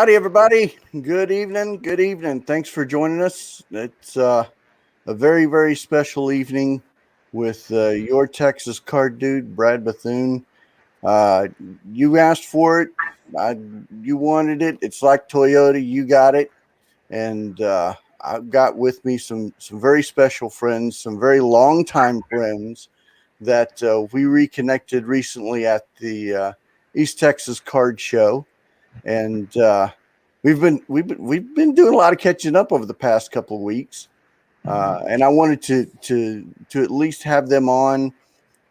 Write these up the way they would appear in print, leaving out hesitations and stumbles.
Howdy, everybody. Good evening. Good evening. Thanks for joining us. It's a very, very special evening with your Texas card dude, Brad Bethune. You asked for it. You wanted it. It's like Toyota. You got it. And I've got with me some very special friends, some very longtime friends that we reconnected recently at the East Texas Card Show. And we've been doing a lot of catching up over the past couple of weeks, and I wanted to at least have them on,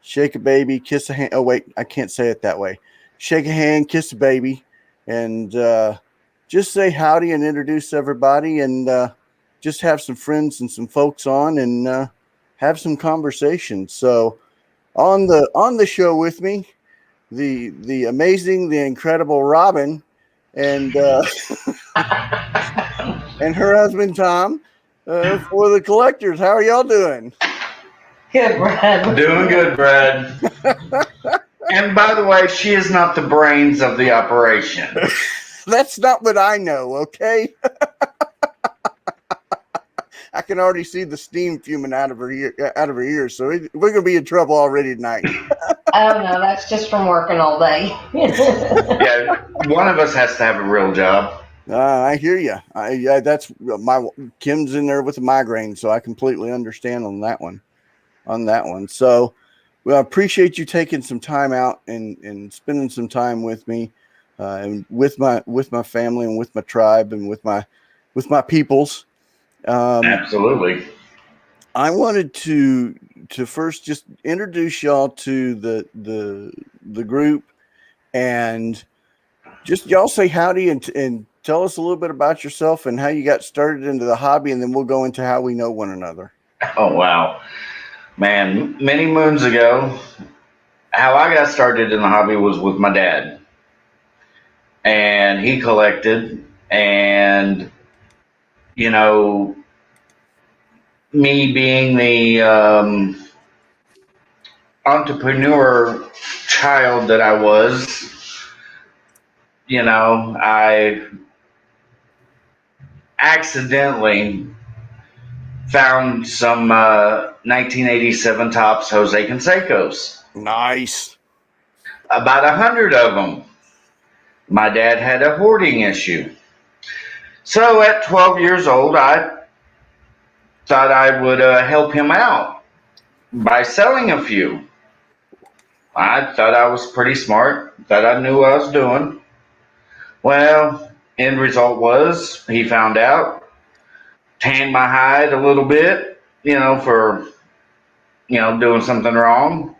shake a baby, kiss a hand. Oh wait, I can't say it that way. Shake a hand, kiss a baby, and just say howdy and introduce everybody, and just have some friends and some folks on and have some conversations. So on the show with me, the amazing, the incredible Robin. And and her husband Tom for the collectors. How are y'all doing? Good, Brad. Doing good, Brad. And by the way, she is not the brains of the operation. That's not what I know, okay? I can already see the steam fuming out of her ears, so we're gonna be in trouble already tonight. Oh no, that's just from working all day. Yeah, one of us has to have a real job. I hear you. That's my Kim's in there with a migraine, so I completely understand on that one. So, well, I appreciate you taking some time out and spending some time with me, and with my family and with my tribe and with my peoples. Absolutely. I wanted to first just introduce y'all to the group, and just y'all say howdy and tell us a little bit about yourself and how you got started into the hobby, and then we'll go into how we know one another. Oh, wow. Man, many moons ago, how I got started in the hobby was with my dad. And he collected, and, you know, me being the entrepreneur child that I was, I accidentally found some 1987 Topps Jose Canseco's. Nice. About 100 of them. My dad had a hoarding issue. So at 12 years old, I thought I would help him out by selling a few. I thought I was pretty smart, thought I knew what I was doing. Well, end result was he found out, tanned my hide a little bit, for, doing something wrong.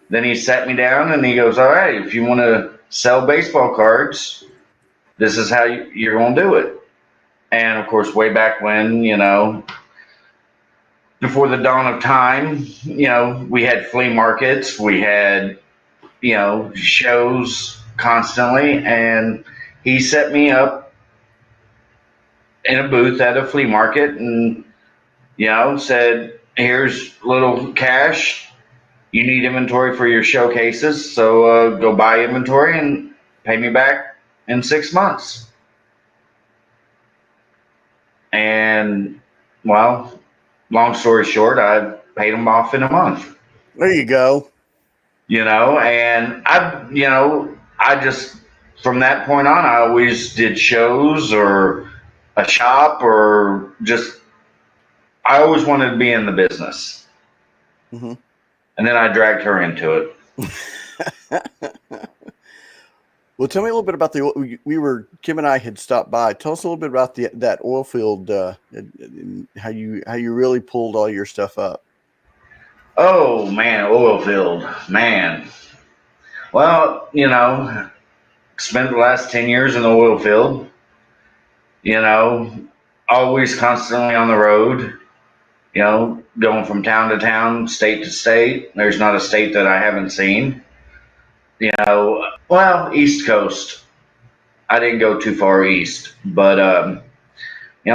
Then he sat me down and he goes, all right, if you want to sell baseball cards, this is how you're going to do it. And of course, way back when, before the dawn of time, we had flea markets, we had, shows constantly. And he set me up in a booth at a flea market and, said, here's a little cash. You need inventory for your showcases, so go buy inventory and pay me back in 6 months. And, well, long story short, I paid him off in a month. There you go. And I just, from that point on, I always did shows or a shop or just, I always wanted to be in the business. Mm-hmm. And then I dragged her into it. Well, tell me a little bit about Kim and I had stopped by. Tell us a little bit about that oil field, how you really pulled all your stuff up. Oh man, oil field, man. Well, spent the last 10 years in the oil field, always constantly on the road, going from town to town, state to state. There's not a state that I haven't seen. Well, East Coast. I didn't go too far east, but,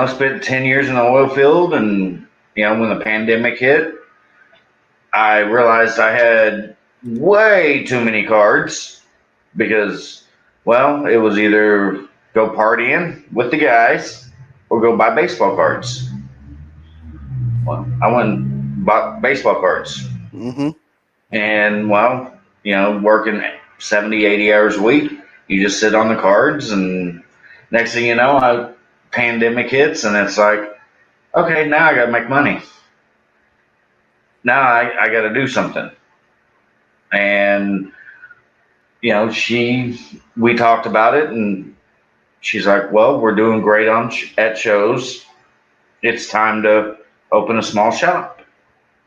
spent 10 years in the oil field, and, when the pandemic hit, I realized I had way too many cards because, well, it was either go partying with the guys or go buy baseball cards. Well, I went and bought baseball cards. Mm-hmm. And, well, working 70, 80 hours a week, you just sit on the cards. And next thing you know, pandemic hits, and it's like, okay, now I got to make money. Now I got to do something. And, we talked about it, and she's like, well, we're doing great at shows. It's time to open a small shop.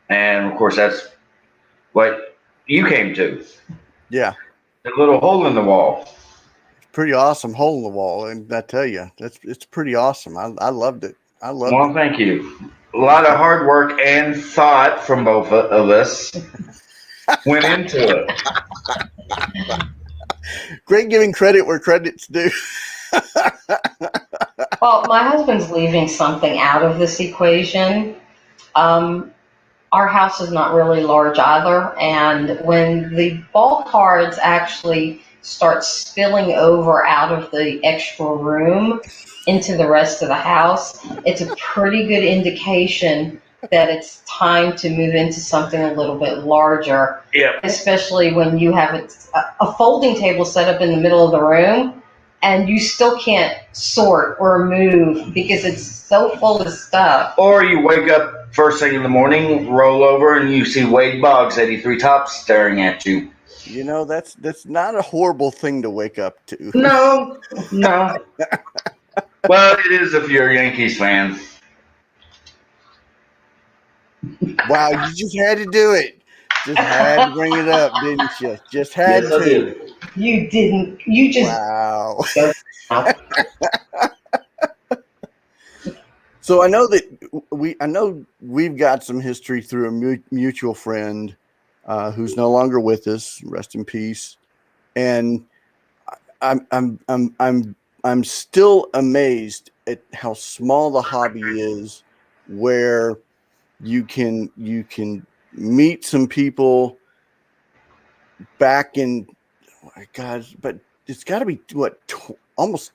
And of course, that's what you came to. Yeah. A little hole in the wall. Pretty awesome hole in the wall. And I tell you, it's pretty awesome. I loved it. Well, thank you. A lot of hard work and thought from both of us went into it. Great giving credit where credit's due. Well, my husband's leaving something out of this equation. Our house is not really large either, and when the ball cards actually start spilling over out of the extra room into the rest of the house, it's a pretty good indication that it's time to move into something a little bit larger. Yeah. Especially when you have a folding table set up in the middle of the room, and you still can't sort or move because it's so full of stuff. Or you wake up first thing in the morning, roll over, and you see Wade Boggs, 83 Tops, staring at you. That's not a horrible thing to wake up to. No. Well, it is if you're a Yankees fan. Wow, you just had to do it. Just had to bring it up, didn't you? Just had Yes, I to. did. You didn't. You just. Wow. So I know we've got some history through a mutual friend who's no longer with us. Rest in peace. And I'm still amazed at how small the hobby is, where you can meet some people back in, oh my God, but it's got to be what, almost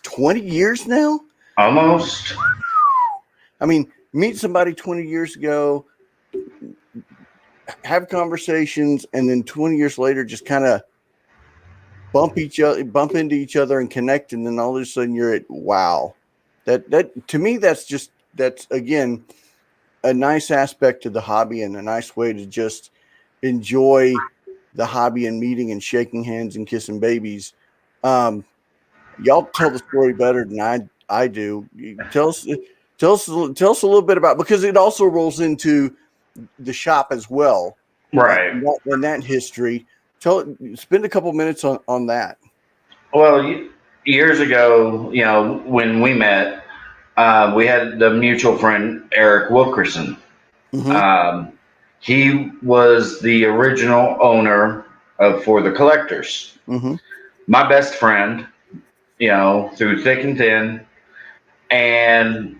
20 years now. Almost. I mean, meet somebody 20 years ago, have conversations, and then 20 years later, just kind of bump into each other and connect, and then all of a sudden you're at wow. That to me, that's again a nice aspect of the hobby and a nice way to just enjoy the hobby and meeting and shaking hands and kissing babies. Y'all tell the story better than I do. Tell us a little bit about, because it also rolls into the shop as well, Right. And that history. Spend a couple minutes on that. Well, years ago, when we met, we had the mutual friend Eric Wilkerson. Mm-hmm. He was the original owner of For the Collectors. Mm-hmm. My best friend, through thick and thin. And,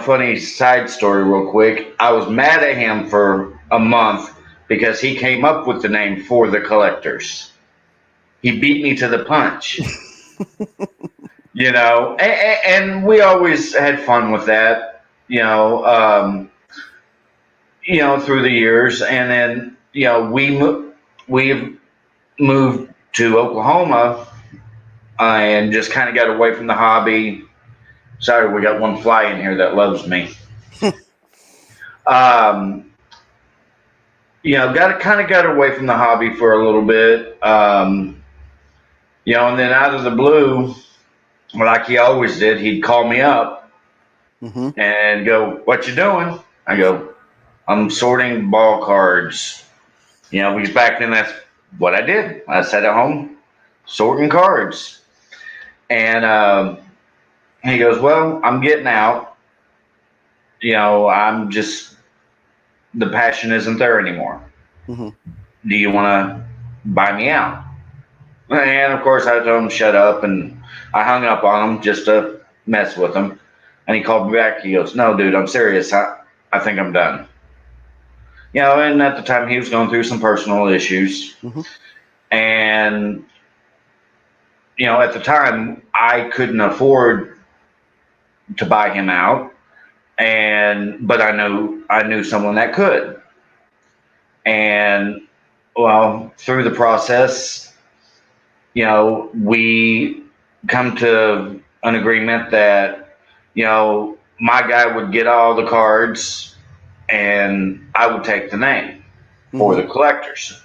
funny side story real quick. I was mad at him for a month because he came up with the name For the Collectors. He beat me to the punch. And we always had fun with that, through the years. And then, we moved to Oklahoma and just kind of got away from the hobby. Sorry, we got one fly in here that loves me. Got away from the hobby for a little bit. And then out of the blue, like he always did, he'd call me up and go, "What you doing?" I go, "I'm sorting ball cards." Because back then that's what I did. I sat at home sorting cards. And he goes, "Well, I'm getting out. I'm just, the passion isn't there anymore. Mm-hmm. Do you want to buy me out?" And of course, I told him shut up, and I hung up on him just to mess with him. And he called me back. He goes, "No, dude, I'm serious. I think I'm done." And at the time, he was going through some personal issues. Mm-hmm. And, at the time, I couldn't afford to buy him out, but I knew someone that could. And well, through the process, we come to an agreement that, my guy would get all the cards and I would take the name for the collectors.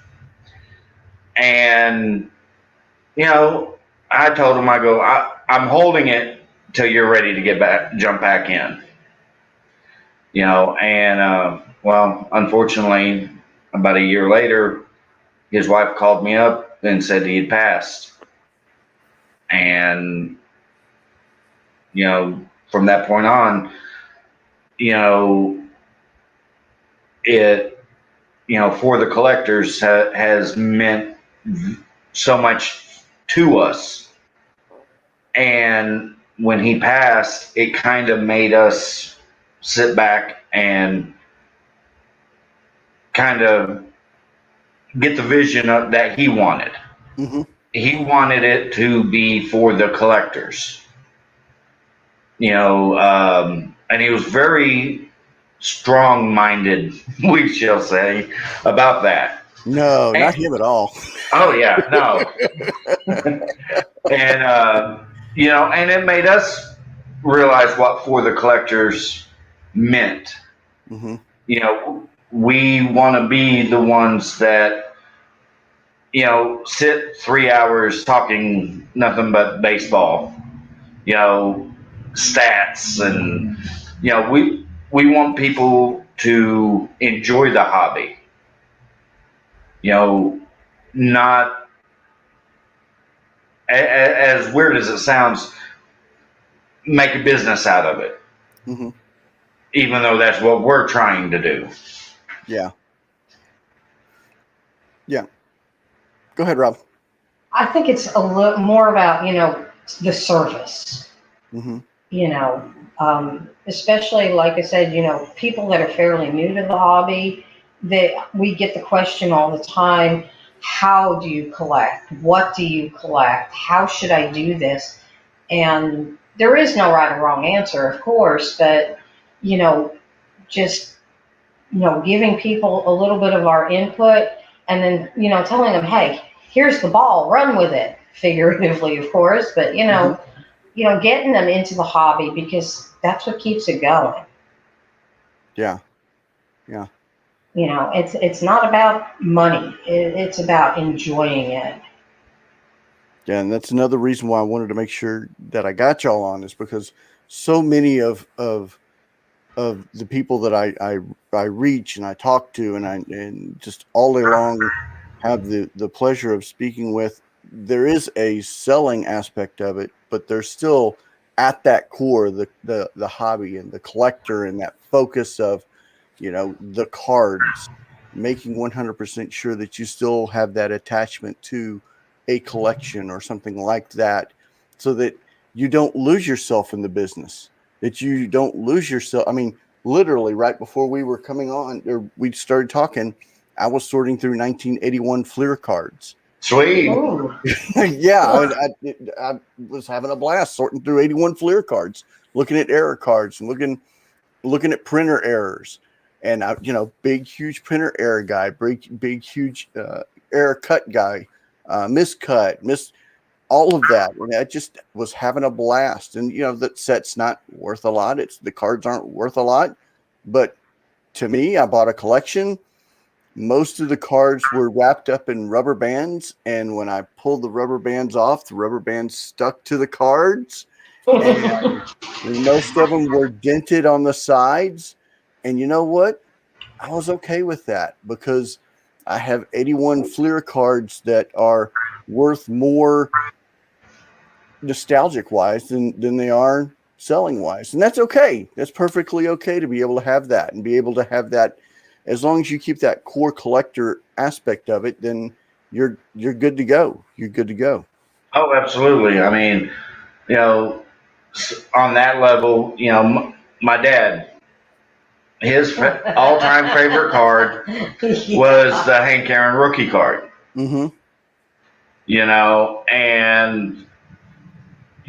And, I told him, I'm holding it till you're ready to jump back in, and, well, unfortunately, about a year later, his wife called me up and said he had passed. And, from that point on, it, for the collectors has meant so much to us. And when he passed, it kind of made us sit back and kind of get the vision of, that he wanted. He wanted it to be for the collectors, and he was very strong-minded, we shall say, about that. No, not him at all. Oh yeah, no. And and it made us realize what for the collectors meant. We want to be the ones that sit 3 hours talking nothing but baseball, stats, and we want people to enjoy the hobby, not as weird as it sounds, make a business out of it, even though that's what we're trying to do. Yeah. Go ahead, Rob. I think it's a little more about, the service, especially, like I said, people that are fairly new to the hobby, that we get the question all the time, how do you collect? What do you collect? How should I do this? And there is no right or wrong answer, of course, but, just, giving people a little bit of our input and then, telling them, hey, here's the ball, run with it, figuratively, of course, but, getting them into the hobby because that's what keeps it going. Yeah. It's not about money. It's about enjoying it. Yeah, and that's another reason why I wanted to make sure that I got y'all on, is because so many of the people that I reach and I talk to and just all day long have the pleasure of speaking with, there is a selling aspect of it, but there's still at that core the hobby and the collector and that focus of the cards, making 100% sure that you still have that attachment to a collection or something like that, so that you don't lose yourself in the business, that you don't lose yourself. I mean, literally right before we were coming on, or we started talking, I was sorting through 1981 Fleer cards. Sweet. Yeah, I was having a blast sorting through 81 Fleer cards, looking at error cards and looking at printer errors. And I, big, huge printer error guy, big, huge error cut guy, miscut, all of that. And I just was having a blast. And, that set's not worth a lot. The cards aren't worth a lot. But to me, I bought a collection. Most of the cards were wrapped up in rubber bands. And when I pulled the rubber bands off, the rubber bands stuck to the cards. And most of them were dented on the sides. And you know what? I was okay with that, because I have 81 Fleer cards that are worth more nostalgic wise than they are selling wise. And that's okay. That's perfectly okay to be able to have that, and be able to have that. As long as you keep that core collector aspect of it, then you're good to go. You're good to go. Oh, absolutely. I mean, on that level, my dad, his all-time favorite card was the Hank Aaron rookie card. And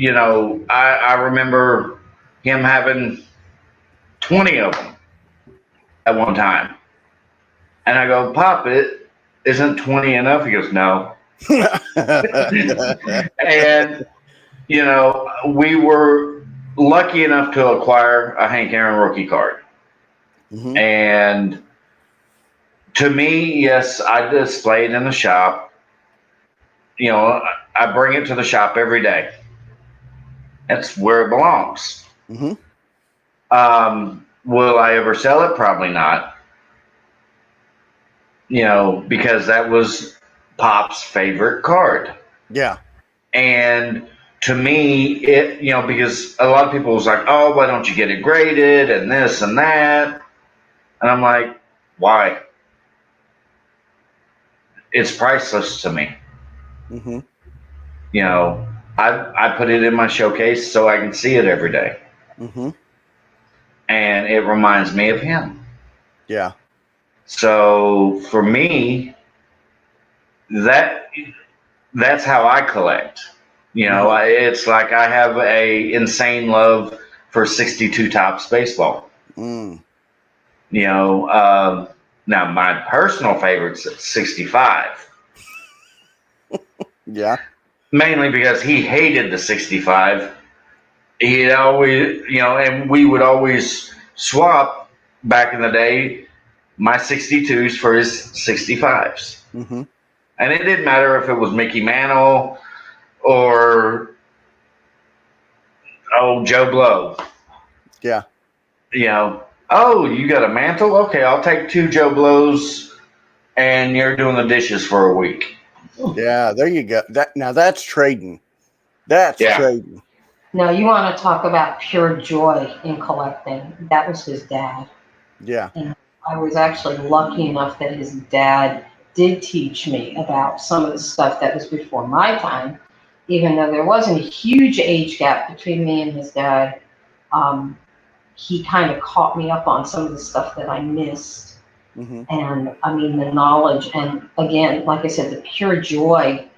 I remember him having 20 of them at one time. And I go, Pop, it isn't 20 enough? He goes, no. And, we were lucky enough to acquire a Hank Aaron rookie card. Mm-hmm. And to me, yes, I display it in the shop. I bring it to the shop every day. That's where it belongs. Mm-hmm. Will I ever sell it? Probably not. Because that was Pop's favorite card. Yeah. And to me, it, because a lot of people was like, oh, why don't you get it graded and this and that? And I'm like, why? It's priceless to me. Mm-hmm. I put it in my showcase so I can see it every day. Mm-hmm. And it reminds me of him. Yeah. So for me, that's how I collect. It's like I have a insane love for 62 Topps baseball. Mm. Now my personal favorite's 65. Yeah. Mainly because he hated the 65. He'd always, and we would always swap back in the day my 62s for his 65s. Mm-hmm. And it didn't matter if it was Mickey Mantle or Joe Blow. Yeah. Oh, you got a Mantle? Okay, I'll take 2 Joe Blows and you're doing the dishes for a week. Yeah, there you go. That's trading. That's trading. Now, you want to talk about pure joy in collecting. That was his dad. Yeah. And I was actually lucky enough that his dad did teach me about some of the stuff that was before my time, even though there wasn't a huge age gap between me and his dad. He kind of caught me up on some of the stuff that I missed. Mm-hmm. And I mean, the knowledge, and again, like I said, the pure joy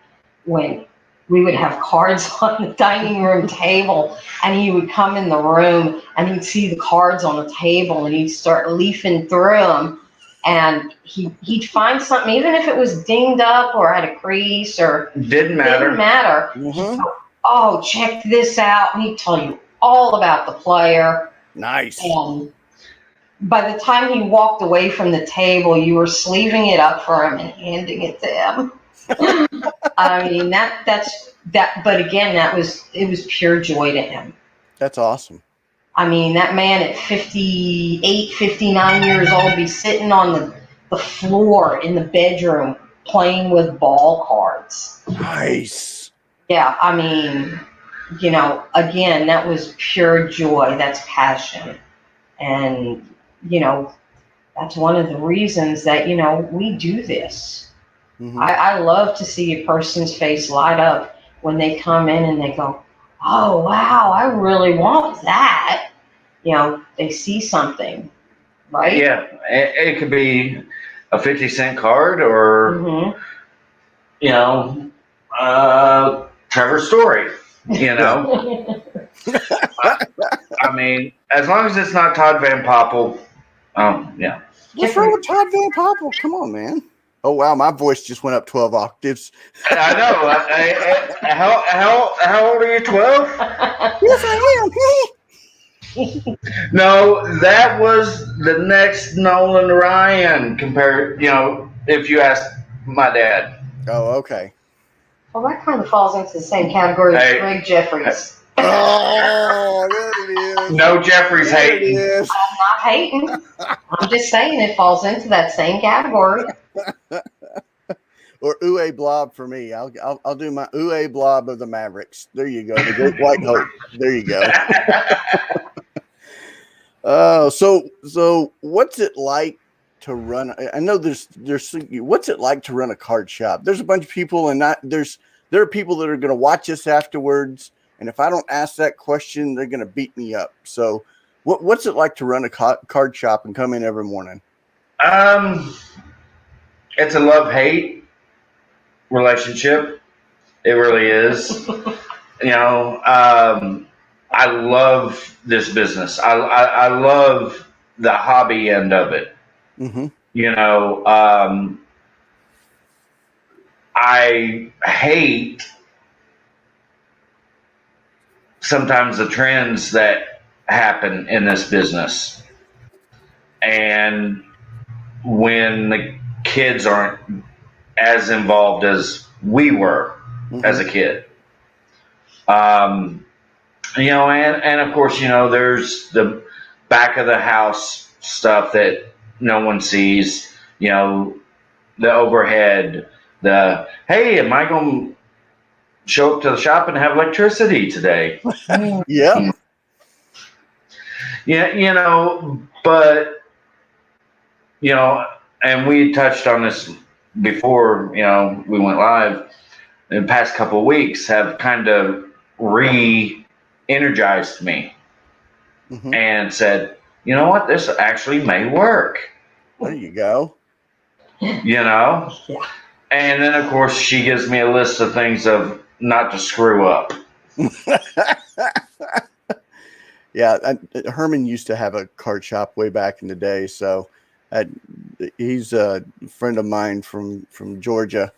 when we would have cards on the dining room table and he would come in the room and he'd see the cards on the table and he'd start leafing through them and he'd find something, even if it was dinged up or had a crease or didn't matter. Mm-hmm. Oh, check this out. And he'd tell you all about the player. Nice. And by the time he walked away from the table, you were sleeving it up for him and handing it to him. I mean, that's but again, it was pure joy to him. That's awesome. I mean, that man at 58, 59 years old be sitting on the floor in the bedroom playing with ball cards. Nice. Yeah, I mean, again, that was pure joy. That's passion. And, that's one of the reasons that, we do this. Mm-hmm. I love to see a person's face light up when they come in and they go, oh, wow, I really want that. They see something, right? Yeah, it could be a 50-cent card or, mm-hmm. Trevor Story, I mean, as long as it's not Todd Van Poppel, yeah. What's wrong with Todd Van Poppel? Come on, man. Oh, wow, my voice just went up 12 octaves. I know. How old are you, 12? Yes, I am. No, that was the next Nolan Ryan compared, if you ask my dad. Oh, okay. Well, that kind of falls into the same category as Greg Jeffries. Oh, there it is. No Jeffries hating. I'm not hating. I'm just saying it falls into that same category. Or Uwe Blob for me. I'll do my Uwe Blob of the Mavericks. There you go. The Great White Hope. There you go. So what's it like to run? I know there's what's it like to run a card shop? There's a bunch of people, and there are people that are going to watch us afterwards. And if I don't ask that question, they're going to beat me up. So, what's it like to run a card shop and come in every morning? It's a love-hate relationship. It really is. I love this business. I love the hobby end of it. Mm-hmm. I hate sometimes the trends that happen in this business. And when the kids aren't as involved as we were as a kid. And of course, there's the back of the house stuff that no one sees, the overhead, hey, am I going to show up to the shop and have electricity today? Yeah. Yeah, but, and we touched on this before, we went live. In the past couple of weeks have kind of re-energized me and said, you know what, this actually may work. There you go. Yeah. And then, of course, she gives me a list of things of not to screw up. Yeah, Herman used to have a card shop way back in the day, so he's a friend of mine from Georgia.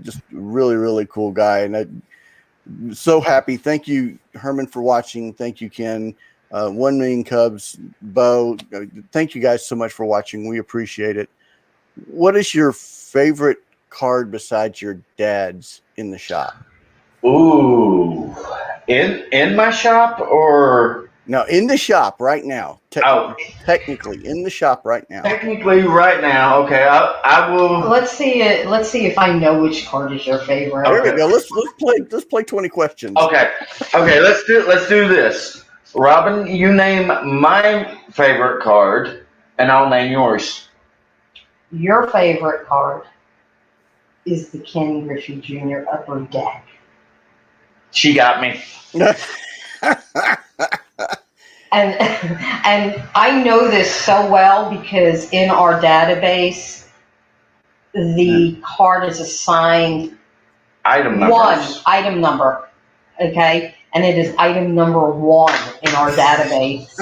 Just really, really cool guy, and I'm so happy. Thank you, Herman, for watching. Thank you, Ken. 1 Million Cubs, Bo. Thank you guys so much for watching. We appreciate it. What is your favorite card besides your dad's in the shop? Ooh, in my shop or no, in the shop right now. Technically in the shop right now. Technically right now. Okay, I will. Let's see if I know which card is your favorite. Okay. There we go. Let's play 20 questions. Okay. Let's do this. Robin, you name my favorite card, and I'll name yours. Your favorite card is the Ken Griffey Jr. Upper Deck. She got me. And I know this so well because in our database, the card is assigned item number, okay? And it is item number 1 in our database.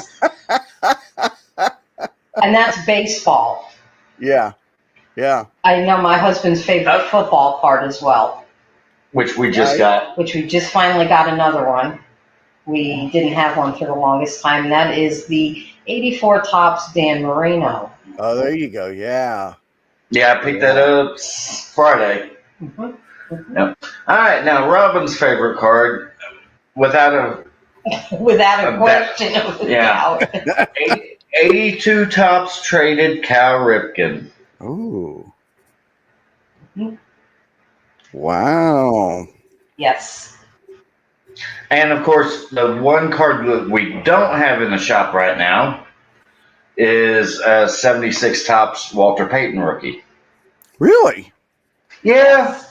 And that's baseball. Yeah. I know my husband's favorite football card as well. Which we just got. Which we just finally got another one. We didn't have one for the longest time. And that is the 84 Topps Dan Marino. Oh, there you go. Yeah. Yeah, I picked that up Friday. Yep. All right, now Robin's favorite card, without a question. Yeah. 82 Topps traded Cal Ripken. Ooh. Wow. Yes. And of course, the one card that we don't have in the shop right now is a 76 Topps Walter Payton rookie. Really? Yeah.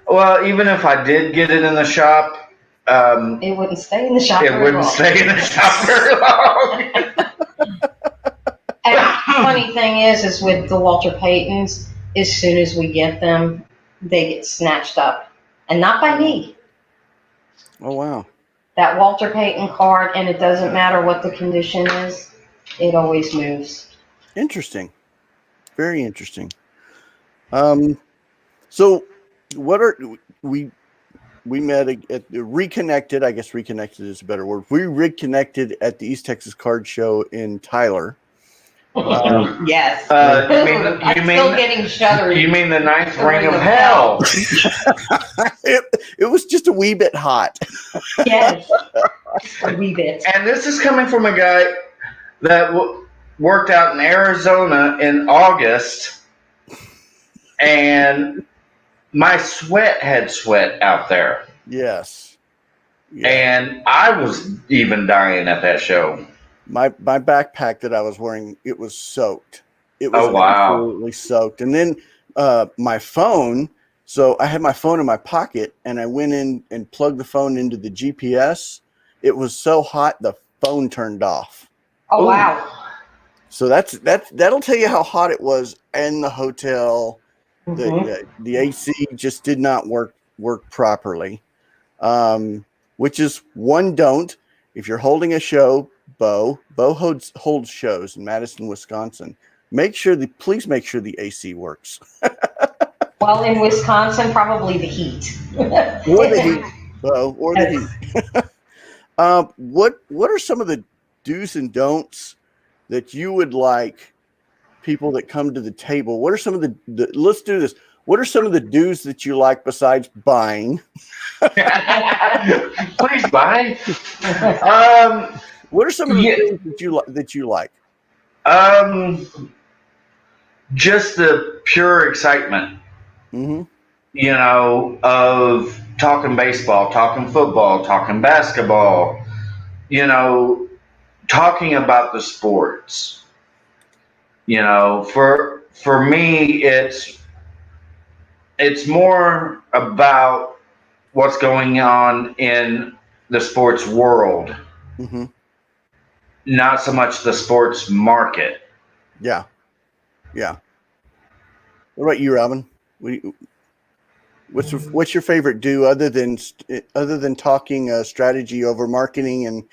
Well, even if I did get it in the shop, it wouldn't stay in the shop. Stay in the shop very long. And the funny thing is with the Walter Paytons, as soon as we get them, they get snatched up, and not by me. Oh, wow. That Walter Payton card, and it doesn't matter what the condition is, it always moves. Interesting. Very interesting. So what are we met at reconnected, I guess reconnected is a better word. We reconnected at the East Texas Card Show in Tyler. Yes. I'm still getting shudders. You mean the ninth ring of hell? It was just a wee bit hot. Yes, a wee bit. And this is coming from a guy that worked out in Arizona in August, and my sweat had sweat out there. Yes. Yeah. And I was even dying at that show. My backpack that I was wearing, it was soaked. It was absolutely soaked. And then my phone, so I had my phone in my pocket, and I went in and plugged the phone into the GPS. It was so hot, the phone turned off. Oh, wow. So that'll tell you how hot it was in the hotel. The AC just did not work properly. which is one don't. If you're holding a show, Bo holds shows in Madison, Wisconsin. Please make sure the AC works. Well, in Wisconsin, probably the heat. Or the heat, Bo, or the heat. What are some of the do's and don'ts that you would like people that come to the table? What are some of the let's do this. What are some of the do's that you like besides buying? Please buy. What are some of the things that you like? Just the pure excitement, Mm-hmm. Of talking baseball, talking football, talking basketball, talking about the sports. For me, it's more about what's going on in the sports world, Mm-hmm. not so much the sports market. Yeah. What about you, Robin? What's your favorite do other than talking strategy over marketing and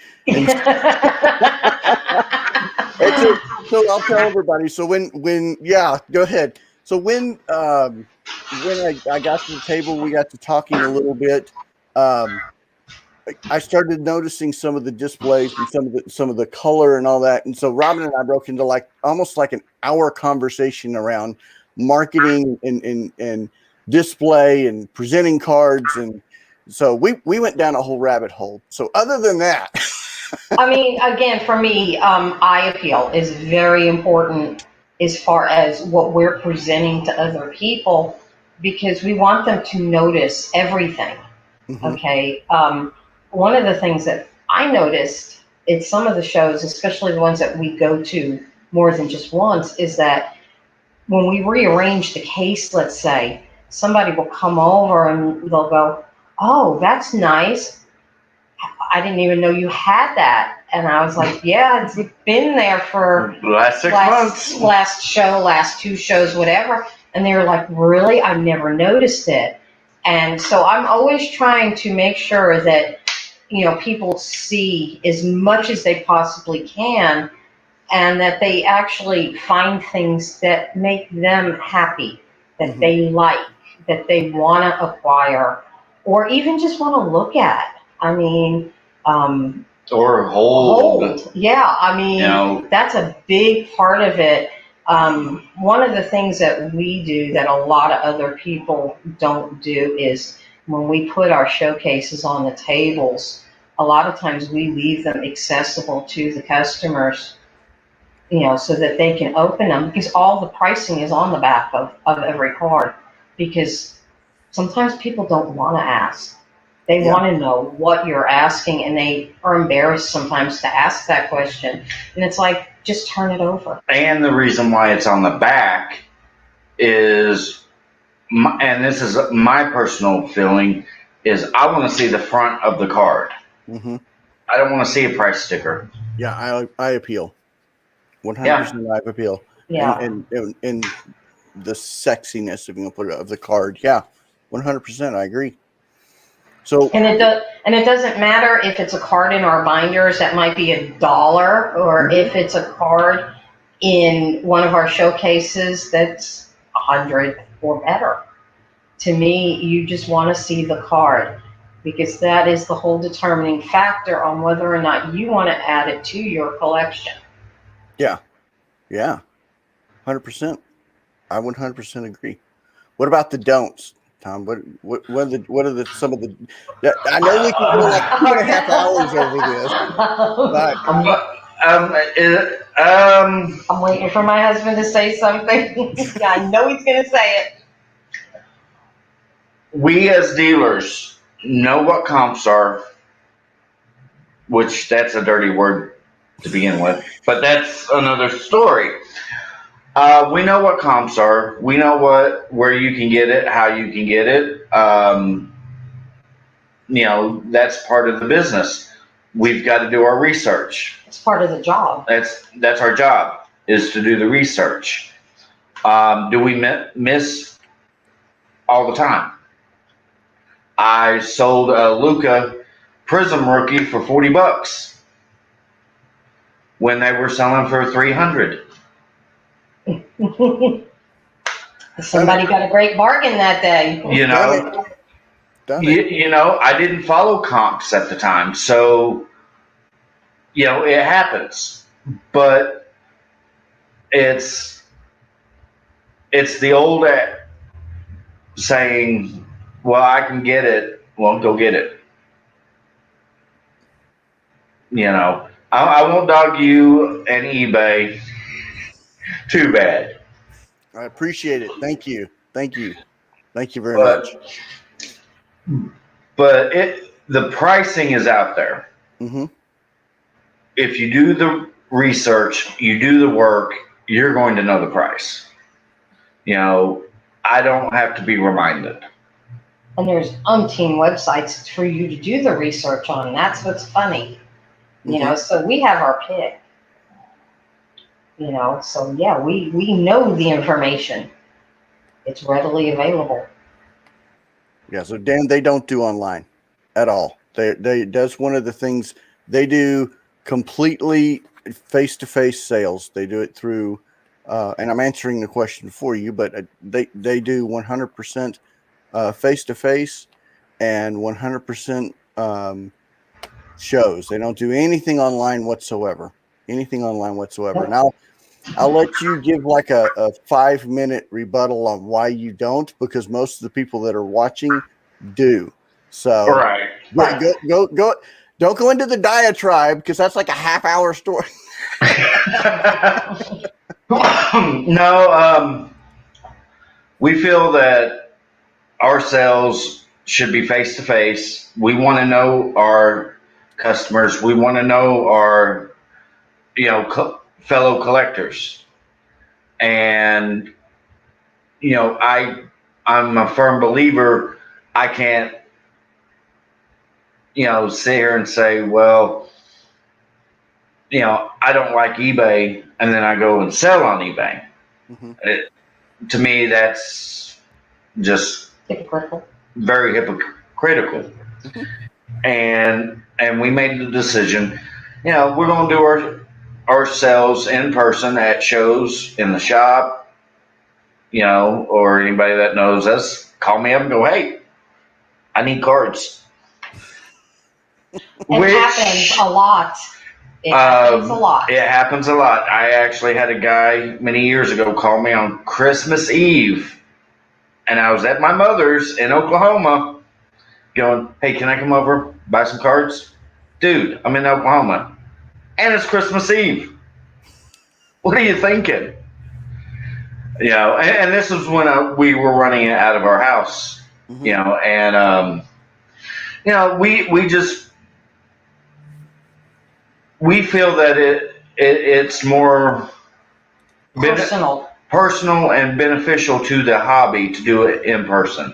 so I'll tell everybody. So when go ahead. So when I got to the table, we got to talking a little bit. I started noticing some of the displays and some of the color and all that. And so Robin and I broke into almost like an hour conversation around marketing and display and presenting cards. And so we went down a whole rabbit hole. So other than that, I mean, again, for me, eye appeal is very important as far as what we're presenting to other people, because we want them to notice everything. mm-hmm. Okay. One of the things that I noticed at some of the shows, especially the ones that we go to more than just once, is that when we rearrange the case, let's say, somebody will come over and they'll go, "Oh, that's nice. I didn't even know you had that." And I was like, "Yeah, it's been there for last 6 months. Last show, last 2 shows, whatever." And they were like, "Really? I've never noticed it." And so I'm always trying to make sure that, people see as much as they possibly can, and that they actually find things that make them happy, that Mm-hmm. they like, that they want to acquire, or even just want to look at. I mean, or hold. Yeah, I mean, that's a big part of it. One of the things that we do that a lot of other people don't do is when we put our showcases on the tables, a lot of times we leave them accessible to the customers, so that they can open them, because all the pricing is on the back of every card, because sometimes people don't want to ask. They want to know what you're asking, and they are embarrassed sometimes to ask that question. And it's like, just turn it over. And the reason why it's on the back is, and this is my personal feeling, is I want to see the front of the card. Mm-hmm. I don't want to see a price sticker. Yeah, I appeal. 100% I appeal. Yeah. And the sexiness, if you can put it, of the card. Yeah, 100%. I agree. So and it doesn't matter if it's a card in our binders that might be $1, or mm-hmm. if it's a card in one of our showcases that's 100 or better. To me, you just want to see the card, because that is the whole determining factor on whether or not you want to add it to your collection. Yeah, 100%. I 100% agree. What about the don'ts, Tom? What are some of the? I know we can go like 2.5 hours over this, but I'm waiting for my husband to say something. Yeah, I know he's going to say it. We as dealers know what comps are, which that's a dirty word to begin with, but that's another story. We know what comps are. We know where you can get it, how you can get it. That's part of the business. We've got to do our research. It's part of the job. That's our job, is to do the research. Do we miss all the time? I sold a Luca Prism rookie for $40 when they were selling for 300. Somebody got a great bargain that day. You know, I didn't follow comps at the time, so it happens. But it's the old saying, "Well, I can get it. Well, go get it." I won't dog you and eBay too bad. I appreciate it. Thank you very But- much. But the pricing is out there. Mm-hmm. If you do the research, you do the work, you're going to know the price. I don't have to be reminded. And there's umpteen websites for you to do the research on. That's what's funny. So we have our pick. So yeah, we know the information. It's readily available. Yeah, so Dan, they don't do online at all. That's one of the things they do, completely face-to-face sales. They do it through, and I'm answering the question for you, but they do 100% face-to-face and 100% shows. They don't do anything online whatsoever. Now, I'll let you give like a 5-minute rebuttal on why you don't, because most of the people that are watching do. So Right. Go. Don't go into the diatribe, because that's like a half-hour story. No, we feel that our sales should be face to face. We want to know our customers. We want to know our, fellow collectors. And, I'm a firm believer. I can't, sit here and say, well, I don't like eBay, and then I go and sell on eBay. Mm-hmm. To me, that's just Hypocritical. very hypocritical. Mm-hmm. And we made the decision, we're going to do our sales in person at shows, in the shop, or anybody that knows us, call me up and go, hey, I need cards. It happens a lot. It happens a lot. I actually had a guy many years ago call me on Christmas Eve, and I was at my mother's in Oklahoma going, hey, can I come over, buy some cards? Dude, I'm in Oklahoma, and it's Christmas Eve. What are you thinking? And this was when we were running it out of our house, Mm-hmm. and we feel that it's more personal and beneficial to the hobby to do it in person.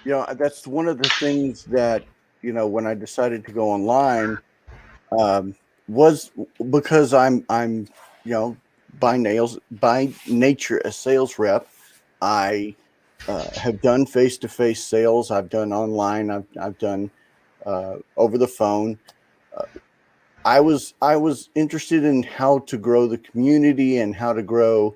Yeah. That's one of the things that, when I decided to go online, was because I'm by nature a sales rep. I have done face-to-face sales. I've done online. I've done over the phone. I was interested in how to grow the community and how to grow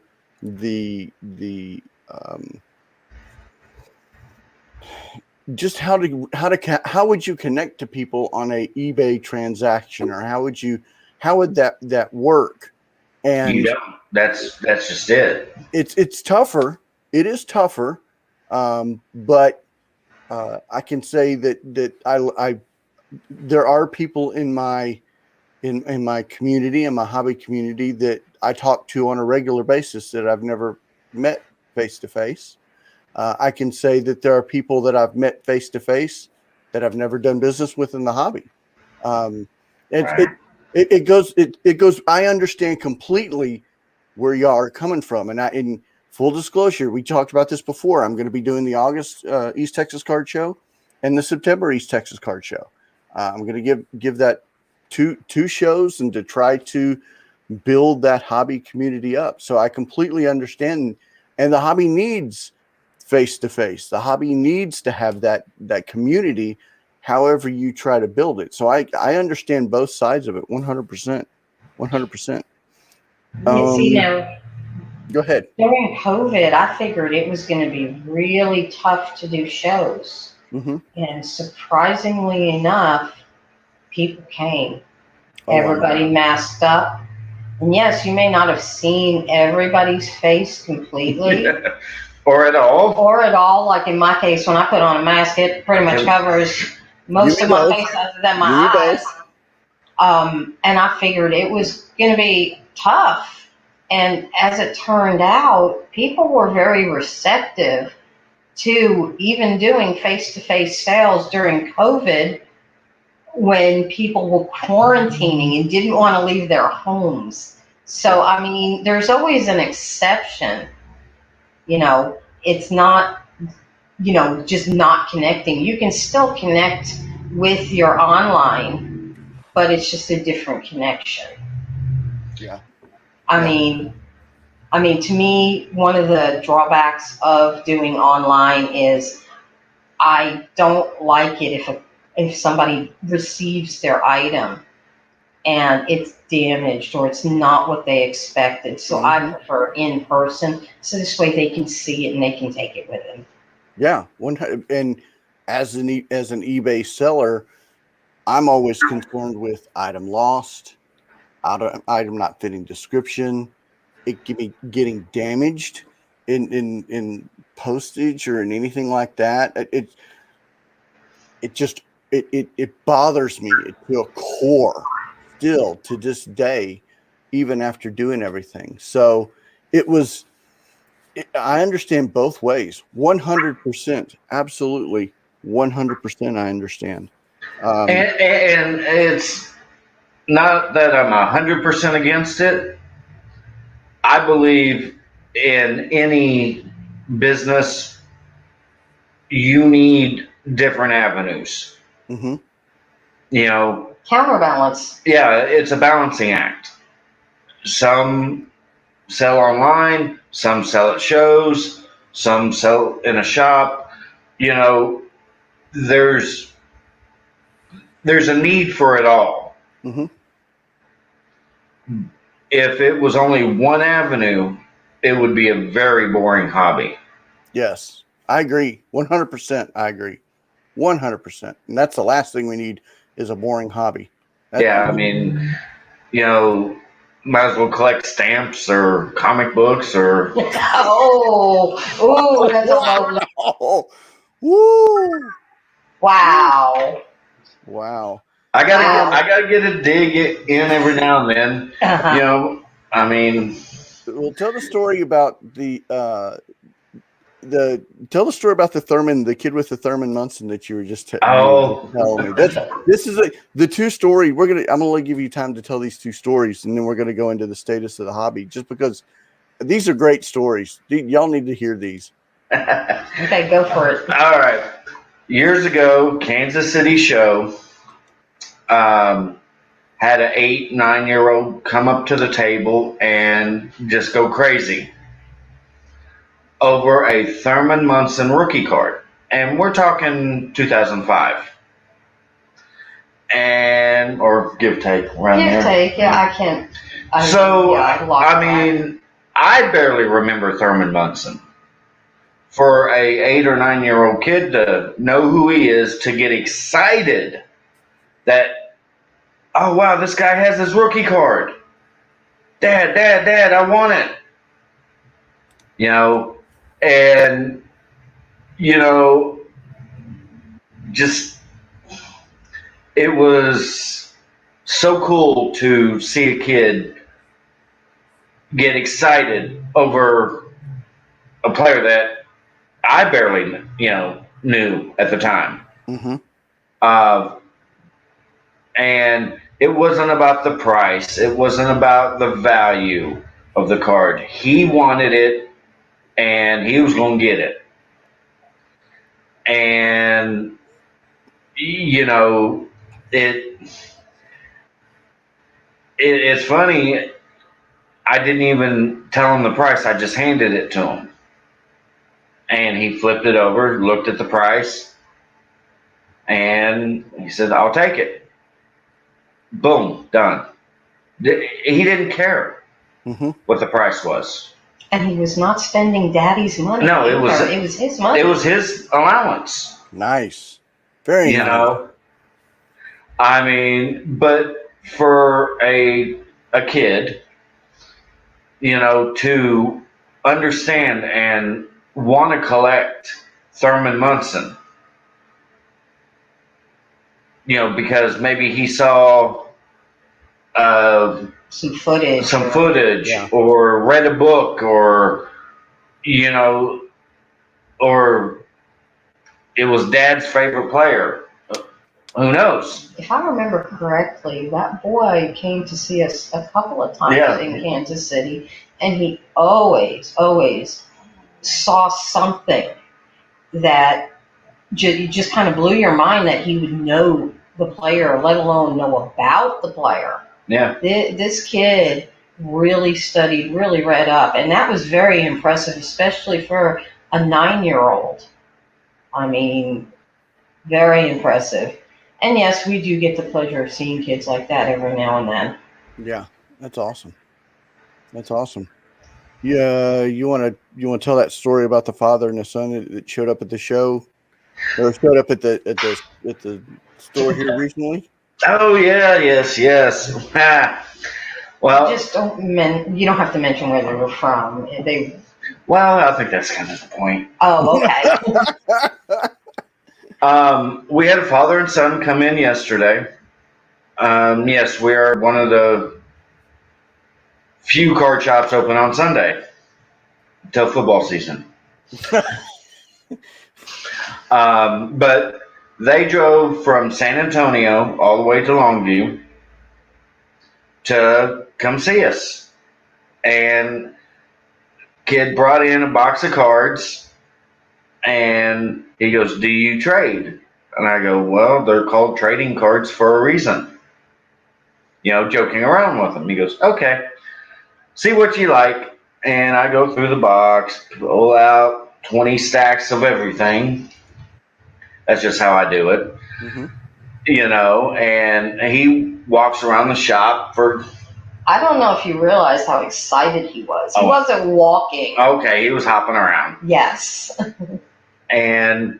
just how would you connect to people on a eBay transaction, or how would that work? And that's just it. It's tougher. It is tougher. But I can say that I there are people in my community, in my hobby community, that I talk to on a regular basis that I've never met face to face. I can say that there are people that I've met face to face that I've never done business with in the hobby. It goes. I understand completely where y'all are coming from, and in full disclosure, we talked about this before. I'm going to be doing the August East Texas Card Show and the September East Texas Card Show. I'm going to give that two shows, and to try to build that hobby community up. So I completely understand, and the hobby needs face to face. The hobby needs to have that community, however you try to build it. So I understand both sides of it 100%. 100%. Now, Go ahead. during COVID, I figured it was going to be really tough to do shows. Mm-hmm. And surprisingly enough, people came. Oh, Everybody masked up. And yes, you may not have seen everybody's face completely. Or at all. Or at all. Like in my case, when I put on a mask, it pretty much covers most of my face other than my eyes. And I figured it was going to be tough. And as it turned out, people were very receptive to even doing face-to-face sales during COVID when people were quarantining and didn't want to leave their homes. So, I mean, there's always an exception. You know, it's not, you know, just not connecting. You can still connect with your online, but it's just a different connection. Yeah. I mean, to me, one of the drawbacks of doing online is I don't like it if somebody receives their item and it's damaged or it's not what they expected. So I prefer in person, so this way they can see it and they can take it with them. Yeah, and as an eBay seller, I'm always concerned with item lost, item not fitting description, it getting damaged in postage or in anything like that. It bothers me to a core still to this day, even after doing everything. So I understand both ways, 100%, absolutely, 100%. I understand. And it's not that I'm 100% against it. I believe in any business, you need different avenues. Mm-hmm. You know, Counterbalance. yeah, it's a balancing act. Some sell online, some sell at shows, some sell in a shop. You know, there's a need for it all. Mm-hmm. If it was only one avenue, it would be a very boring hobby. Yes, I agree. 100%. I agree. 100%. And that's the last thing we need is a boring hobby. Yeah, I mean, you know, might as well collect stamps or comic books or. Oh, that's a wow. Woo. Wow. Wow. I gotta get a dig in every now and then. Uh-huh. You know, I mean. Well, tell the story about tell the story about the Thurman, the kid with the Thurman Munson that you were just telling me. This is the two story. I'm gonna give you time to tell these two stories, and then we're gonna go into the status of the hobby, just because these are great stories. Y'all need to hear these. Okay, go for it. All right. Years ago, Kansas City show had an 8-9-year-old come up to the table and just go crazy over a Thurman Munson rookie card. And we're talking 2005. Or give take around there. Give take, yeah, I can't. I barely remember Thurman Munson. For a 8 or 9-year-old kid to know who he is, to get excited that, oh wow, this guy has his rookie card. Dad, I want it. You know, and you know, just it was so cool to see a kid get excited over a player that I barely, knew at the time. Mm-hmm. And it wasn't about the price. It wasn't about the value of the card. He wanted it, and he was going to get it. And, it's funny. I didn't even tell him the price. I just handed it to him. And he flipped it over, looked at the price, and he said, I'll take it. Boom, done. He didn't care what the price was. And he was not spending daddy's money. No, it was his money. It was his allowance. Nice. Very nice. Know, I mean, but for a kid, to understand and want to collect Thurman Munson, because maybe he saw some footage, Yeah. or read a book, or or it was Dad's favorite player. Who knows? If I remember correctly, that boy came to see us a couple of times in Kansas City, and he always saw something that just kind of blew your mind that he would know the player, let alone know about the player. Yeah. This kid really studied, really read up, and that was very impressive, especially for a 9-year-old. I mean, very impressive. And yes, we do get the pleasure of seeing kids like that every now and then. Yeah, that's awesome. That's awesome. Yeah, you want to tell that story about the father and the son that showed up at the show, or showed up at the store here recently? Oh yeah, yes. Well, you don't have to mention where they were from. Well, I think that's kind of the point. Oh, okay. We had a father and son come in yesterday. Yes, we are one of the few card shops open on Sunday until football season. But they drove from San Antonio all the way to Longview to come see us. And kid brought in a box of cards, and he goes, do you trade? And I go, well, they're called trading cards for a reason. Joking around with him. He goes, okay, see what you like. And I go through the box, pull out 20 stacks of everything. That's just how I do it. And he walks around the shop for... I don't know if you realize how excited he was. He wasn't walking. Okay, he was hopping around. Yes. And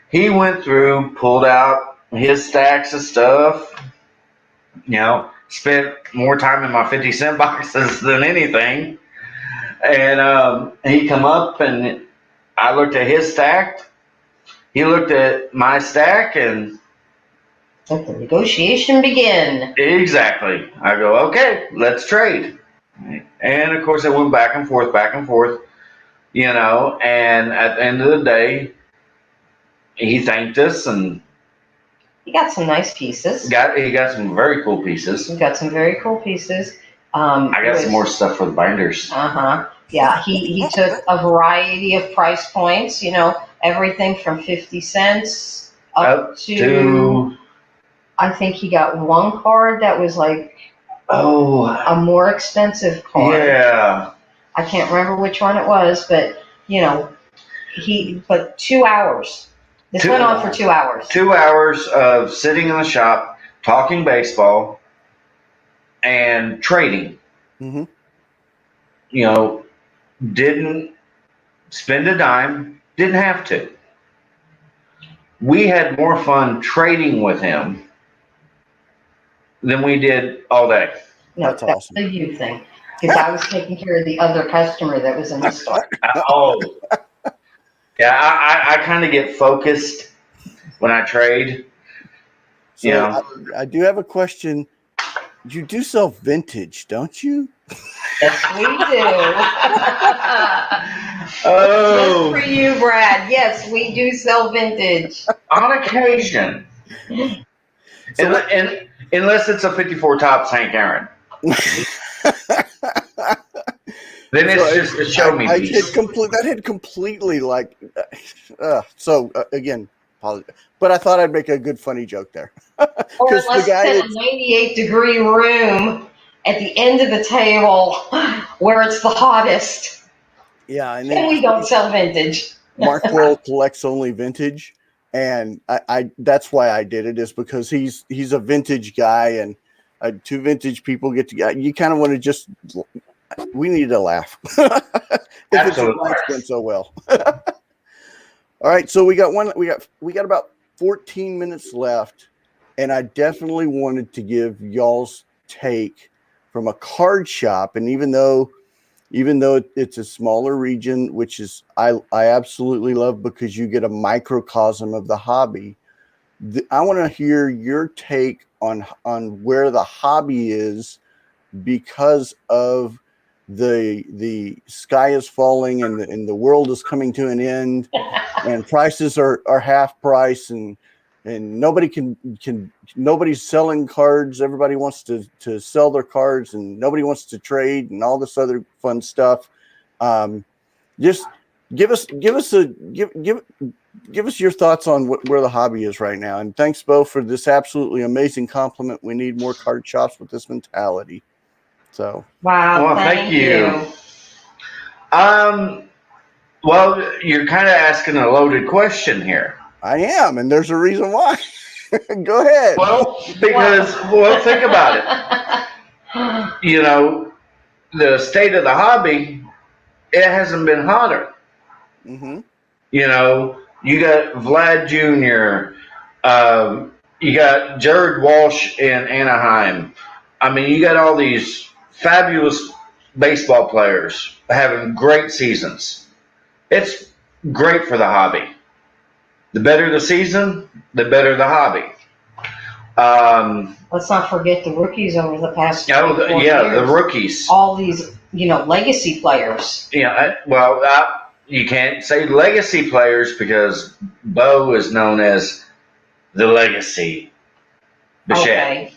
he went through, pulled out his stacks of stuff, spent more time in my 50-cent boxes than anything. And he come up, and I looked at his stack. He looked at my stack, and let the negotiation begin. Exactly. I go, okay, let's trade. And of course, it went back and forth, and at the end of the day, he thanked us, and he got some nice pieces. He got some very cool pieces. I got some more stuff for the binders. Yeah, he took a variety of price points, everything from 50 cents up to I think he got one card that was like a more expensive card. Yeah. I can't remember which one it was, but but 2 hours. This went on for 2 hours. 2 hours of sitting in the shop, talking baseball, and trading. Didn't spend a dime, didn't have to. We had more fun trading with him than we did all day. No, that's awesome. The you thing. Because I was taking care of the other customer that was in the store. Yeah, I kind of get focused when I trade. So I do have a question. You do sell vintage, don't you? Yes, we do. Oh. Good for you, Brad. Yes, we do sell vintage. On occasion. Unless it's a 54 Topps Hank Aaron. Then it's just a show me piece. That had completely again, apologize. But I thought I'd make a good funny joke there. Or unless it's in a 98-degree room at the end of the table where it's the hottest. Yeah, and we don't sell vintage. Mark Will collects only vintage, and I that's why I did it, is because he's a vintage guy, and two vintage people get together. You kind of want to just, we need to laugh. If Absolutely. it's went so well. All right, so we got about 14 minutes left, and I definitely wanted to give y'all's take from a card shop. And even though it's a smaller region, which is I absolutely love, because you get a microcosm of the hobby. I want to hear your take on where the hobby is, because of the sky is falling, and the world is coming to an end, and prices are half price, and nobody's selling cards. Everybody wants to sell their cards, and nobody wants to trade, and all this other fun stuff. Just give us your thoughts on where the hobby is right now. And thanks, Bo, for this absolutely amazing compliment. We need more card shops with this mentality. So, wow, well, thank you. Well, you're kind of asking a loaded question here. I am, and there's a reason why. Go ahead. Well, because, think about it. You know, the state of the hobby, it hasn't been hotter. Mm-hmm. You know, you got Vlad Jr., you got Jared Walsh in Anaheim. I mean, you got all these fabulous baseball players having great seasons. It's great for the hobby. The better the season, the better the hobby. Let's not forget the rookies over the past 4 years. The rookies. All these, legacy players. Yeah, you can't say legacy players, because Bo is known as the legacy. Okay.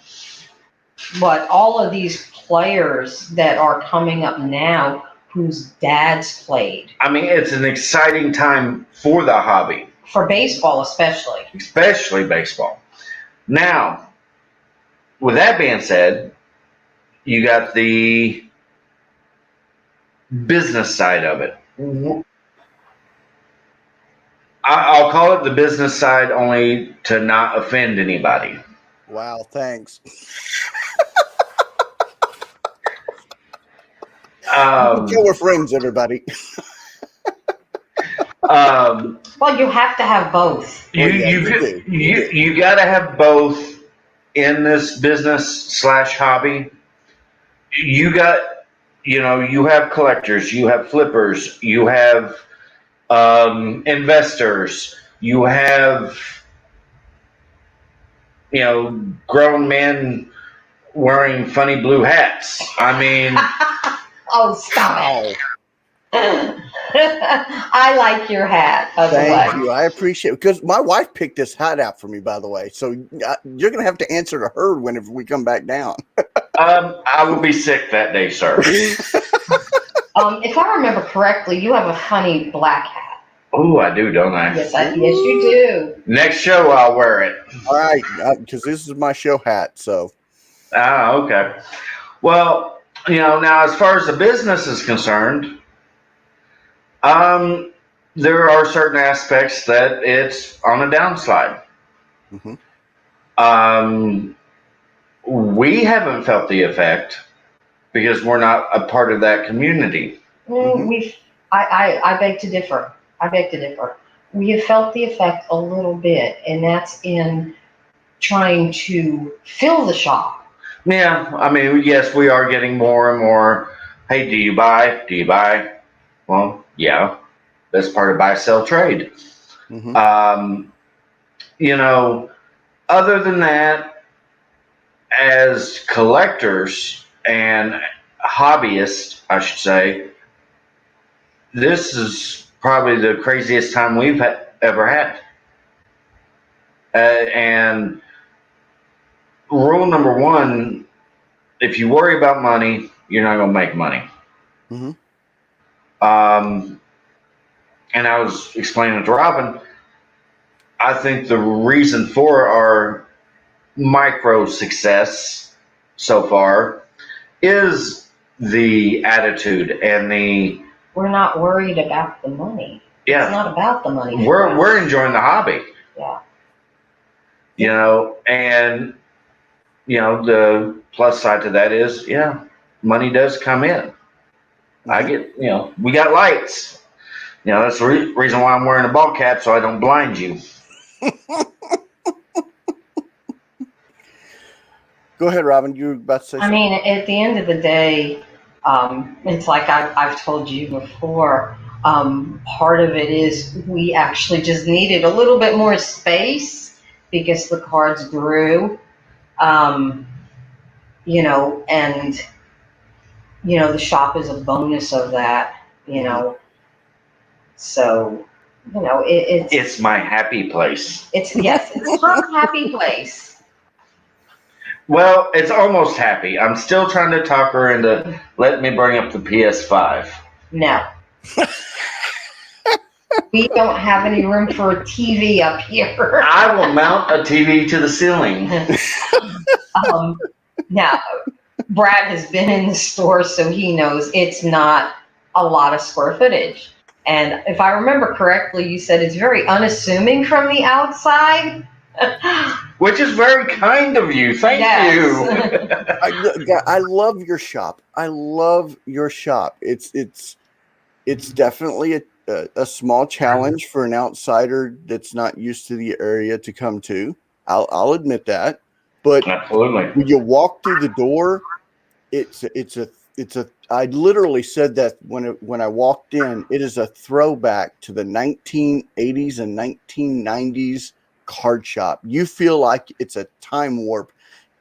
But all of these players that are coming up now, whose dads played. I mean, it's an exciting time for the hobby. For baseball, especially. Especially baseball. Now, with that being said, you got the business side of it. I'll call it the business side, only to not offend anybody. Wow, thanks. We're friends, everybody. Well, you have to have both. You got to have both in this business / hobby. You have collectors, you have flippers, you have investors, you have grown men wearing funny blue hats. I mean, oh, stop it. I like your hat. Thank you. I appreciate it, because my wife picked this hat out for me, by the way. So you're going to have to answer to her whenever we come back down. I will be sick that day, sir. If I remember correctly, you have a funny black hat. Oh, I do, don't I? Yes, you do. Next show, I'll wear it. All right, because this is my show hat. So. Okay. Well, now as far as the business is concerned, there are certain aspects that it's on a downslide. Mm-hmm. We haven't felt the effect because we're not a part of that community. Mm-hmm. I beg to differ. We have felt the effect a little bit, and that's in trying to fill the shop. Yeah, I mean, yes, we are getting more and more. Hey, do you buy? Do you buy? Well, yeah, that's part of buy, sell, trade. Mm-hmm. Other than that, as collectors and hobbyists, I should say, this is probably the craziest time we've ever had. And rule number one, if you worry about money, you're not going to make money. Mm-hmm. And I was explaining to Robin, I think the reason for our micro success so far is the attitude and the... We're not worried about the money. Yeah. It's not about the money. We're enjoying the hobby. Yeah. You know, and you know, the plus side to that is, yeah, money does come in. I get, you know, we got lights. You know, that's the reason why I'm wearing a ball cap, so I don't blind you. Go ahead, Robin. You were about to say something. I mean, at the end of the day, it's like I've told you before. Part of it is we actually just needed a little bit more space because the cards grew. You know, and you know the shop is a bonus of that. You know, so you know It's my happy place. It's Tom's happy place. Well, it's almost happy. I'm still trying to talk her into letting me bring up the PS5. No. We don't have any room for a TV up here. I will mount a TV to the ceiling. Now, Brad has been in the store, so he knows it's not a lot of square footage. And if I remember correctly, you said it's very unassuming from the outside. Which is very kind of you. Thank you. I love your shop. I love your shop. It's definitely a small challenge for an outsider that's not used to the area to come to. I'll admit that. But absolutely, when you walk through the door, it's a. I literally said that when I walked in. It is a throwback to the 1980s and 1990s card shop. You feel like it's a time warp,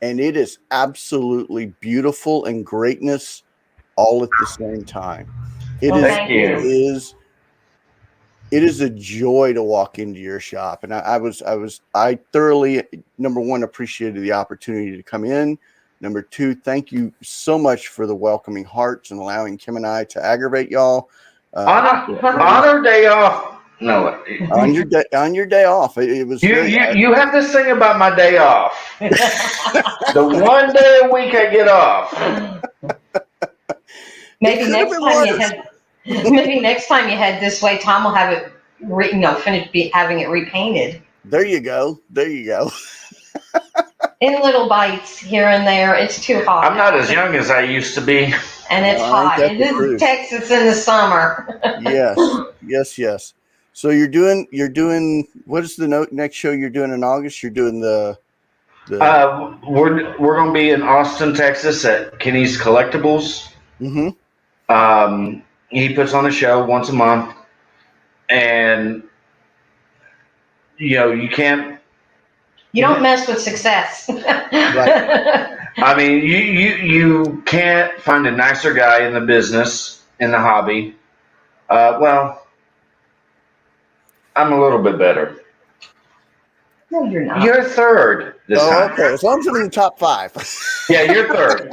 and it is absolutely beautiful and greatness all at the same time. It is a joy to walk into your shop, and I thoroughly, number one, appreciated the opportunity to come in. Number two, thank you so much for the welcoming hearts and allowing Kim and I to aggravate y'all on our day off. No, on your day off. It was you have this thing about my day off. The one day a week I get off. Maybe next time you head this way, Tom will have it finish having it repainted. There you go. In little bites here and there. It's too hot. I'm not as young as I used to be. And it's hot. It is Texas in the summer. Yes. So you're doing. What is the next show you're doing in August? You're doing the. We're going to be in Austin, Texas, at Kenny's Collectibles. Mm-hmm. He puts on a show once a month, and you know you can't. You don't mess with success. Right. I mean, you can't find a nicer guy in the business, in the hobby. Well. I'm a little bit better. No, you're not. You're third this time. Okay. As long as I'm in the top 5. Yeah, you're third.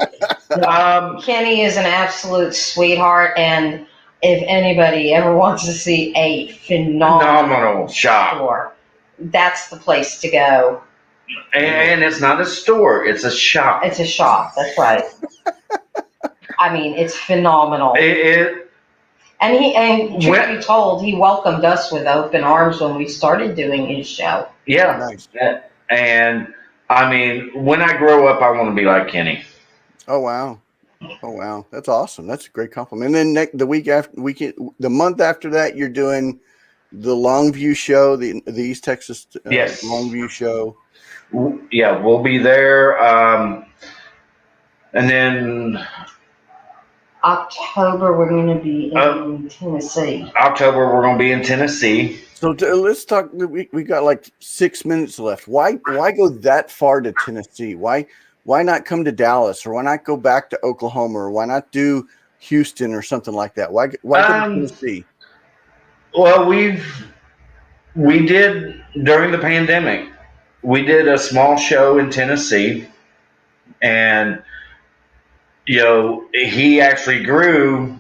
Kenny is an absolute sweetheart, and if anybody ever wants to see a phenomenal shop, store, that's the place to go. And it's not a store; it's a shop. It's a shop. That's right. I mean, it's phenomenal. And truth be told, he welcomed us with open arms when we started doing his show. Yeah. Nice. And I mean, when I grow up, I want to be like Kenny. Oh wow. That's awesome. That's a great compliment. And then the month after that, you're doing the Longview show, the East Texas yes. Longview show. Yeah, we'll be there. And then October, we're going to be in Tennessee. So let's talk. We got like 6 minutes left. Why go that far to Tennessee? Why not come to Dallas, or why not go back to Oklahoma, or why not do Houston or something like that? Why go to Tennessee? Well, we did during the pandemic. We did a small show in Tennessee, and you know, he actually grew.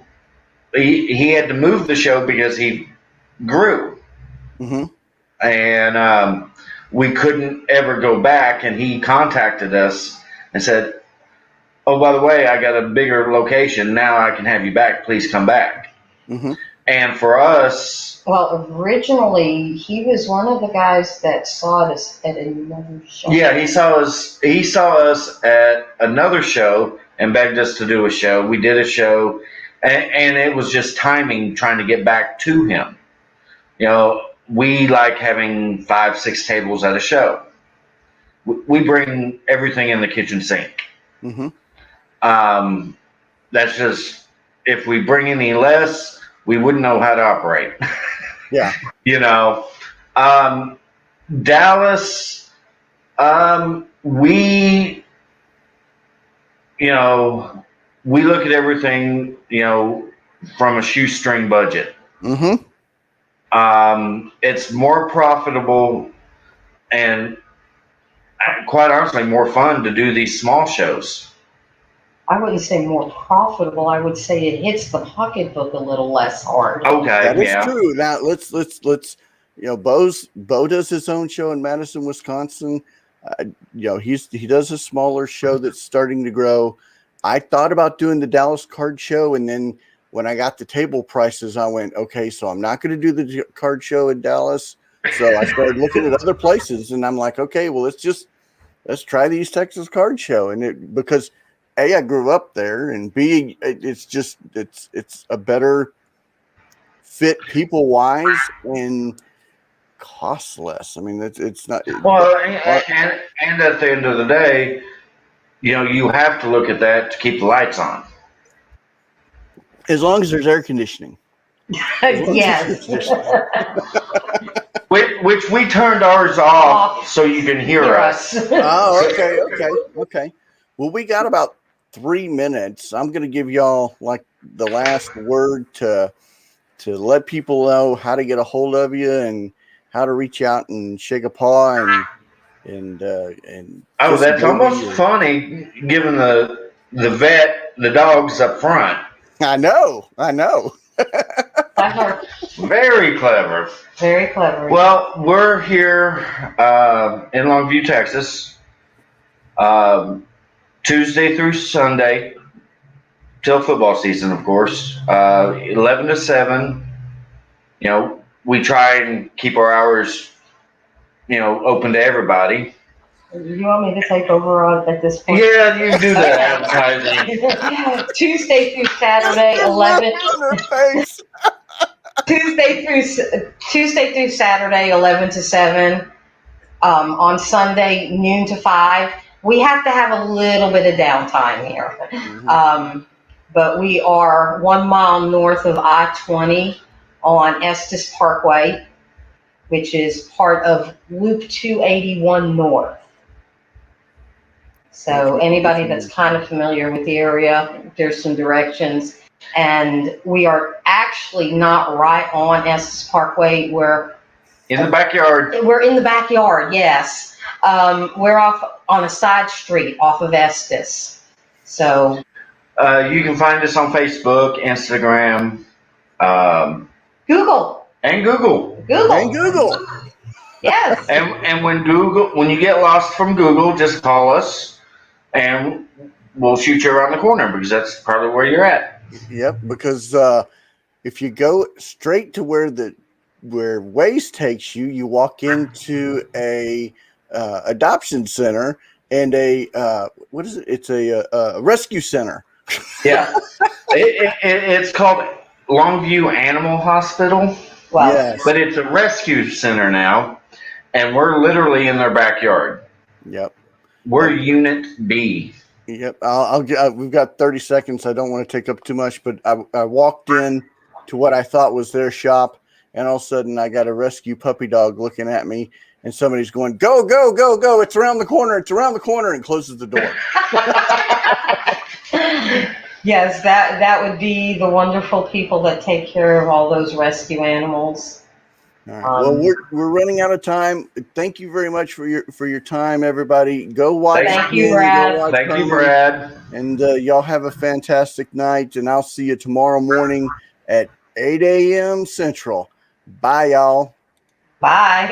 He had to move the show because he grew. Mm-hmm. And we couldn't ever go back. And he contacted us and said, "Oh, by the way, I got a bigger location. Now I can have you back. Please come back." Mm-hmm. And for us, Well, originally he was one of the guys that saw us at another show. yeah, he saw us. He saw us at another show and begged us to do a show. We did a show, and it was just timing, trying to get back to him. You know, we like having 5, 6 tables at a show. We bring everything in the kitchen sink. Mm-hmm. That's just, if we bring any less, we wouldn't know how to operate. Yeah. You know, Dallas, we, you know, we look at everything, you know, from a shoestring budget. Mm-hmm. It's more profitable and quite honestly more fun to do these small shows. I wouldn't say more profitable. I would say it hits the pocketbook a little less hard. Okay, That is yeah. true. Now let's you know, Bo does his own show in Madison, Wisconsin. You know, he does a smaller show that's starting to grow. I thought about doing the Dallas card show, and then when I got the table prices, I went, okay, so I'm not going to do the card show in Dallas. So I started looking at other places, and I'm like, okay, well, let's try the East Texas card show, and because A, I grew up there, and B, it's a better fit people wise and costs less. I mean, it's not. Well, and at the end of the day, you know, you have to look at that to keep the lights on. As long as there's air conditioning. Yes. Which we turned ours off so you can hear us. Oh, okay. Well, we got about 3 minutes. I'm going to give y'all like the last word to let people know how to get a hold of you and how to reach out and shake a paw and Oh, that's almost funny, given the vet, the dogs up front. I know. Very clever. Very clever. Well, we're here in Longview, Texas, Tuesday through Sunday, till football season, of course, 11 to 7. You know, we try and keep our hours, you know, open to everybody. You want me to take over at this point? Yeah, you do the advertising. Tuesday through Saturday, 11. Tuesday through Saturday, 11 to 7. On Sunday, noon to 5. We have to have a little bit of downtime here. Mm-hmm. But we are 1 mile north of I-20 on Estes Parkway, which is part of Loop 281 North. So anybody that's kind of familiar with the area, there's some directions. And we are actually not right on Estes Parkway. We're in the backyard. We're in the backyard, yes. We're off on a side street off of Estes. So you can find us on Facebook, Instagram, Google. And Google. Yes. And when you get lost from Google, just call us and we'll shoot you around the corner because that's probably where you're at. Yep, because if you go straight to where Waze takes you, you walk into a adoption center and what is it? It's a rescue center. Yeah, it's called Longview Animal Hospital. Wow. Yes. But it's a rescue center now, and we're literally in their backyard. Yep. We're Unit B. Yep. We've got 30 seconds. I don't want to take up too much, but I walked in to what I thought was their shop, and all of a sudden I got a rescue puppy dog looking at me, and somebody's going, "Go, go, go, go! It's around the corner! It's around the corner!" and closes the door. Yes, that would be the wonderful people that take care of all those rescue animals. All right. Well, we're running out of time. Thank you very much for your time, everybody. Go watch. Thank you, Brad. Thank you, Brad. And y'all have a fantastic night. And I'll see you tomorrow morning at 8 a.m. Central. Bye, y'all. Bye.